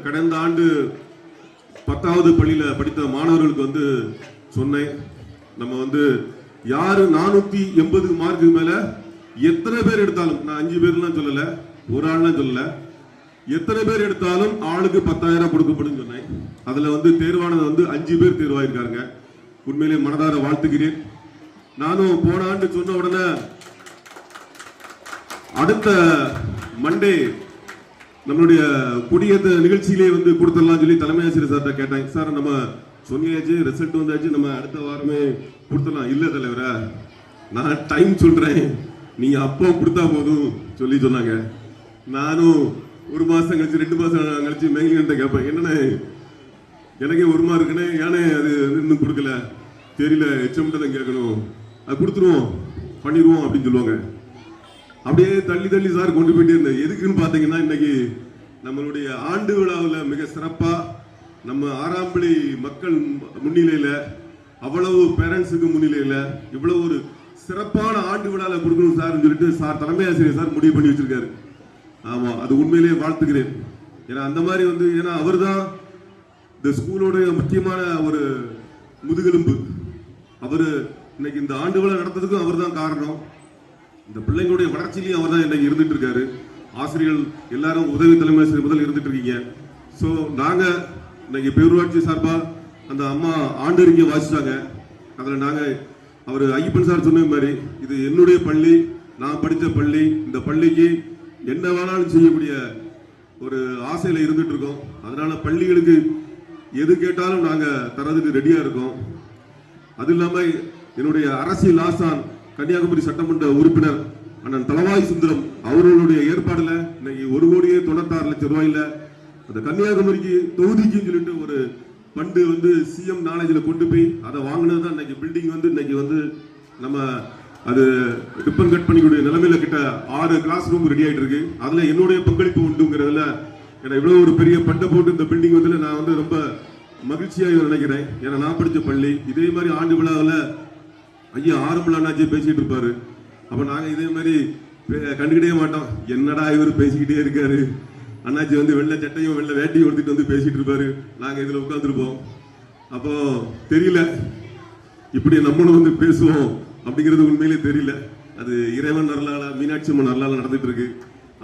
கடந்த ஆண்டு 10வது பள்ளியில் படித்த மாணவர்களுக்கு வந்து சொன்னேன், நம்ம வந்து யாரு 480 மார்க்கு மேல எத்தனை பேர் எடுத்தாலும், நான் 5 பேர்லாம் சொல்லல, ஒரு ஆள்லாம் சொல்லல, எத்தனை பேர் எடுத்தாலும் ஆளுக்கு 10,000 கொடுக்கப்படும் சொன்னேன். அதுல வந்து தேர்வானது வந்து 5 பேர் தேர்வாயிருக்காங்க. உண்மையிலே மனதார வாழ்த்துகிறேன். நானும் போன ஆண்டு சொன்ன உடனே அடுத்த மண்டே நம்மளுடைய கொடியேற்ற நிகழ்ச்சியிலே வந்து கொடுத்துடலாம் சொல்லி தலைமை ஆசிரியர் சார்கிட்ட கேட்டாங்க. சார் நம்ம சொன்னியாச்சு, ரிசல்ட் வந்தாச்சு, நம்ம அடுத்த வாரமே கொடுத்துடலாம். இல்லை தலைவரா, நான் டைம் சொல்றேன், நீங்க அப்போ கொடுத்தா போதும் சொல்லி சொன்னாங்க. நானும் ஒரு மாசம் கழிச்சு 2 மாசம் கழிச்சு மேங்கிட்ட கேட்பேன், என்னன்னு எனக்கே ஒரு மார்க் இருக்குன்னு, ஏன்னா அது இன்னும் கொடுக்கல தெரியல, எச்சமிட்ட தான் கேட்கணும், அது கொடுத்துருவோம் பண்ணிடுவோம் அப்படின்னு சொல்லுவாங்க. அப்படியே தள்ளி தள்ளி சார் கொண்டு போயிட்டே இருந்தேன். எதுக்குன்னு பாத்தீங்கன்னா, இன்னைக்கு நம்மளுடைய ஆண்டு விழாவில் மிக சிறப்பா நம்ம ஆறாம்பள்ளி மக்கள் முன்னிலையில, அவ்வளவு பேரண்ட்ஸுக்கு முன்னிலையில இவ்வளவு ஒரு சிறப்பான ஆண்டு விழாவில் கொடுக்கணும் சார் சொல்லிட்டு சார் தலைமை ஆசிரியர் சார் முடிவு பண்ணி வச்சிருக்காரு. ஆமா, அது உண்மையிலேயே வாழ்த்துக்கிறேன். ஏன்னா அந்த மாதிரி வந்து, ஏன்னா அவர் தான் இந்த ஸ்கூலோட முக்கியமான ஒரு முதுகெலும்பு. அவரு இன்னைக்கு இந்த ஆண்டு விழா நடத்துறதுக்கும் அவர் தான் காரணம். இந்த பிள்ளைங்களுடைய வளர்ச்சியிலையும் அவர் தான் இன்னைக்கு இருந்துட்டு இருக்காரு. ஆசிரியர்கள் எல்லாரும் உதவி தலைமை ஆசிரியர் முதல் இருந்துட்டு இருக்கீங்க. ஸோ நாங்க இன்னைக்கு பேரூராட்சி சார்பா அந்த அம்மா ஆண்டறிக்கை வாசிச்சாங்க. அதில் நாங்க அவர் ஐயப்பன் சார் சொன்ன மாதிரி, இது என்னுடைய பள்ளி, நான் படித்த பள்ளி, இந்த பள்ளிக்கு என்ன வேணாலும் செய்யக்கூடிய ஒரு ஆசையில இருந்துட்டு இருக்கோம். அதனால பள்ளிகளுக்கு எது கேட்டாலும் நாங்க தரதுக்கு ரெடியா இருக்கோம். அது இல்லாம என்னுடைய அரசியல் ஆசான் கன்னியாகுமரி சட்டமன்ற உறுப்பினர் அண்ணன் தலவாய் சுந்தரம் அவர்களுடைய ஏற்பாடுல இன்னைக்கு 1,96,00,000 ரூபாயில அந்த கன்னியாகுமரிக்கு தொகுதிக்குன்னு சொல்லிட்டு ஒரு ஃபண்டு வந்து சிஎம் நாலேஜ்ல கொண்டு போய் அதை வாங்கினது தான் இன்னைக்கு பில்டிங் வந்து இன்னைக்கு வந்து நம்ம அது ரிப்பன் கட் பண்ணிக்கூடிய நிலைமையில கிட்ட 6 கிளாஸ் ரூம் ரெடி ஆயிட்டு இருக்கு. அதுல என்னுடைய பங்களிப்பு உண்டுங்கிறதுல ஏன்னா இவ்வளவு ஒரு பெரிய பண்டை போட்டு இந்த பில்டிங் வந்து நான் வந்து ரொம்ப மகிழ்ச்சியாக நினைக்கிறேன். ஏன்னா நான் படித்த பள்ளி இதே மாதிரி ஆண்டு விழாவில் ஐயா ஆரம்பல அண்ணாச்சி பேசிட்டு இருப்பாரு. அப்ப நாங்க இதே மாதிரி கண்டுக்கிட்டே மாட்டோம், என்னடா இவர் பேசிக்கிட்டே இருக்காரு, அண்ணாச்சி வந்து வெள்ளை சட்டையும் வெள்ளை வேட்டையும் எடுத்துட்டு வந்து பேசிட்டு இருப்பாரு, நாங்க இதுல உட்காந்துருப்போம். அப்போ தெரியல இப்படி நம்மளும் வந்து பேசுவோம் அப்படிங்கிறது உண்மையிலே தெரியல. அது இறைவன் அருளால, மீனாட்சி அம்மன் அருளால நடந்துட்டு இருக்கு.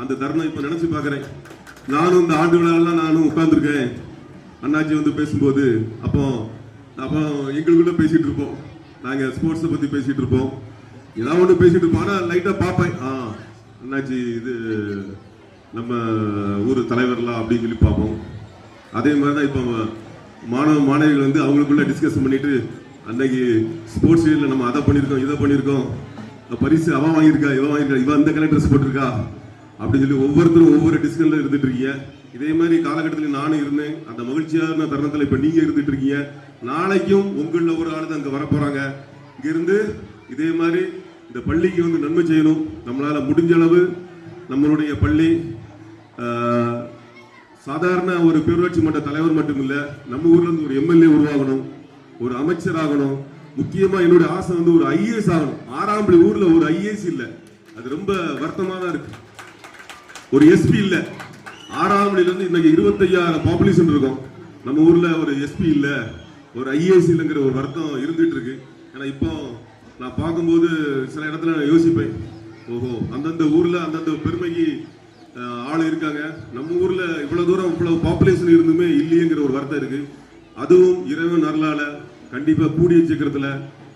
அந்த தருணம் இப்ப நினைச்சு பாக்குறேன். நானும் இந்த ஆண்டு விழாலாம் நானும் உட்கார்ந்துருக்கேன். அண்ணாச்சி வந்து பேசும்போது அப்போ எங்களுக்குள்ள பேசிட்டு இருப்போம். நாங்க ஸ்போர்ட்ஸை பத்தி பேசிட்டு இருப்போம், ஏதாவது ஒன்று பேசிட்டு இருப்போம். ஆனா லைட்டா பார்ப்பேன், அண்ணாச்சி இது நம்ம ஊர் தலைவர்லாம் அப்படின்னு சொல்லி பார்ப்போம். அதே மாதிரிதான் இப்போ மாணவ மாணவிகள் வந்து அவங்களுக்குள்ள டிஸ்கஷன் பண்ணிட்டு, அன்னைக்கு ஸ்போர்ட்ஸ் டேல நம்ம அதை பண்ணியிருக்கோம், இதை பண்ணியிருக்கோம், பரிசு அவன் வாங்கியிருக்கா, இவன் வாங்கியிருக்கா, இவன் அந்த கலர் ட்ரெஸ் போட்டிருக்கா அப்படின்னு சொல்லி ஒவ்வொருத்தரும் ஒவ்வொரு டிஸ்கஷன்ல இருந்துட்டு இருக்கீங்க. இதே மாதிரி காலகட்டத்தில் நானும் இருந்தேன். அந்த மகிழ்ச்சியான தருணத்தில் இப்ப நீங்க இருந்துட்டு இருக்கீங்க. நாளைக்கும் உங்கள ஒரு ஆளு தான் அங்க வரப்போறாங்க. இங்க இருந்து இதே மாதிரி இந்த பள்ளிக்கு வந்து நன்மை செய்யணும். நம்மளால முடிஞ்ச அளவு நம்மளுடைய பள்ளி சாதாரண ஒரு பேரூராட்சி மன்ற தலைவர் மட்டும் இல்ல, நம்ம ஊர்ல இருந்து ஒரு எம்எல்ஏ உருவாகணும், ஒரு அமைச்சர் ஆகணும். முக்கியமா என்னுடைய ஆசை வந்து ஒரு ஐஏஎஸ் ஆகணும். ஆறாம்பள்ளி ஊர்ல ஒரு ஐஏஎஸ் இல்ல, அது ரொம்ப வருத்தமா தான் இருக்கு. ஒரு எஸ்பி இல்ல. ஆறாம்பள்ளியில இருந்து இன்னைக்கு 25,000 பாப்புலேஷன் இருக்கும். நம்ம ஊர்ல ஒரு எஸ்பி இல்ல, ஒரு ஐஏஎஸ் இல்லைங்கிற ஒரு வருத்தம் இருந்துட்டு இருக்கு. ஏன்னா இப்போ நான் பார்க்கும்போது சில இடத்துல யோசிப்பேன், ஓஹோ அந்தந்த ஊர்ல அந்தந்த பெருமைக்கு ஆள் இருக்காங்க, நம்ம ஊர்ல இவ்வளவு தூரம் இவ்வளவு பாப்புலேஷன் இருந்துமே இல்லையேங்கிற ஒரு வருத்தம் இருக்கு. அதுவும் இறைவன் அருளால கண்டிப்பா கூடிய சீக்கிரத்துல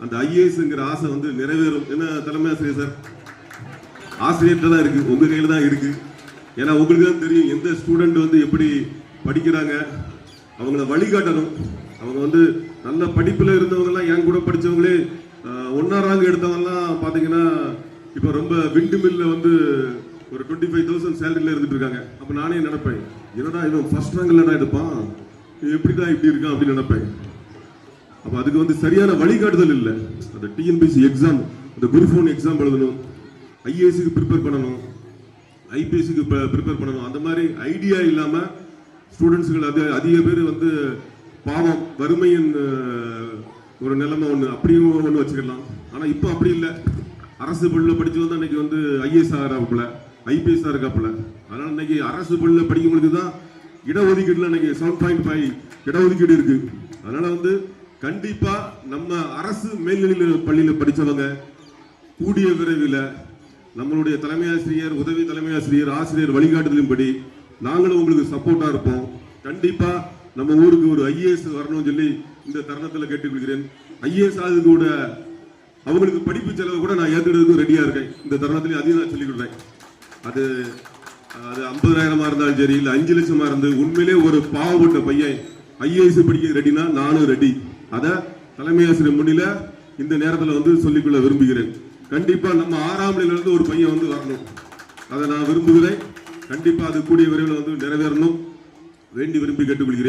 அந்த ஐஏஎஸ்ங்கிற ஆசை வந்து நிறைவேறும். என்ன தலைமை ஆசிரியர் சார், ஆசிரியர்கிட்ட தான் இருக்கு, உங்க கையில தான் இருக்கு. ஏன்னா உங்களுக்கு தான் தெரியும் எந்த ஸ்டூடெண்ட் வந்து எப்படி படிக்கிறாங்க, அவங்கள வழிகாட்டணும். அவங்க வந்து நல்ல படிப்புல இருந்தவங்க எல்லாம் என் கூட படிச்சவங்களே 1ஆம் ரேங்க் எடுத்தவங்கலாம் பாத்தீங்கன்னா இப்ப ரொம்ப விண்டு மில்ல வந்து ஒரு 25,000 சேலரியில இருந்துட்டு இருக்காங்க. அப்ப நானே நினைப்பேன், என்னடா இவன் ஃபர்ஸ்ட் ரேங்க்ல எடுப்பான், எப்படிதான் இப்படி இருக்கான் அப்படின்னு நினைப்பேன். அப்ப அதுக்கு வந்து சரியான வழிகாட்டுதல் இல்லை. அந்த டிஎன்பிசி எக்ஸாம், அந்த குரூப் 1 எக்ஸாம் எழுதணும், ஐஏஎஸ்க்கு ப்ரிப்பேர் பண்ணணும், ஐபிஎஸ்க்கு ப்ரிப்பேர் பண்ணணும். அந்த மாதிரி ஐடியா இல்லாம ஸ்டூடெண்ட்ஸ்கள் அதிக பேர் வந்து பாவம் வறுமையின் ஒரு நிலைமை ஒன்று அப்படியும் ஒன்று வச்சுக்கலாம். ஆனா இப்போ அப்படி இல்லை. அரசு பள்ளியில் படிச்சு வந்து அன்னைக்கு வந்து ஐஏஎஸ் ஆகிறாப்புல, ஐபிஎஸ் இருக்காப்புல. அதனால இன்னைக்கு அரசு பள்ளியில் படிக்கிறவங்களுக்கு தான் இடஒதுக்கீடுல இன்னைக்கு 7.5 இடஒதுக்கீடு இருக்கு. அதனால வந்து கண்டிப்பா நம்ம அரசு மேல்நிலை பள்ளியில படிச்சவங்க கூடிய விரைவில் நம்மளுடைய தலைமை ஆசிரியர், உதவி தலைமை ஆசிரியர், ஆசிரியர் வழிகாட்டுதலின்படி நாங்களும் உங்களுக்கு சப்போர்ட்டா இருப்போம். கண்டிப்பா நம்ம ஊருக்கு ஒரு IAS வரணும்னு சொல்லி இந்த தருணத்தில் கேட்டுக்கொள்கிறேன். IAS ஆகுது கூட அவங்களுக்கு படிப்பு செலவு கூட நான் ஏற்றுறதுக்கு ரெடியா இருக்கேன். இந்த தருணத்திலேயே அதையும் நான் சொல்லிக் கொடுறேன். அது 50,000 இருந்தாலும் சரி, இல்லை 5 லட்சமா இருந்து உண்மையிலே ஒரு பாவப்பட்ட பையன் IAS படிக்க ரெடினா நானும் ரெடி. அதை தலைமை ஆசிரியர் முன்னில இந்த நேரத்தில் வந்து சொல்லிக்கொள்ள விரும்புகிறேன். கண்டிப்பா நம்ம 6ஆம் நிலையிலிருந்து ஒரு பையன் வந்து வரணும். அதை நான் விரும்புகிறேன். கண்டிப்பா அது கூடிய விரைவில் வந்து நிறைவேறணும் வேண்டி விரும்பி கேட்டுக்கொள்கிறேன்.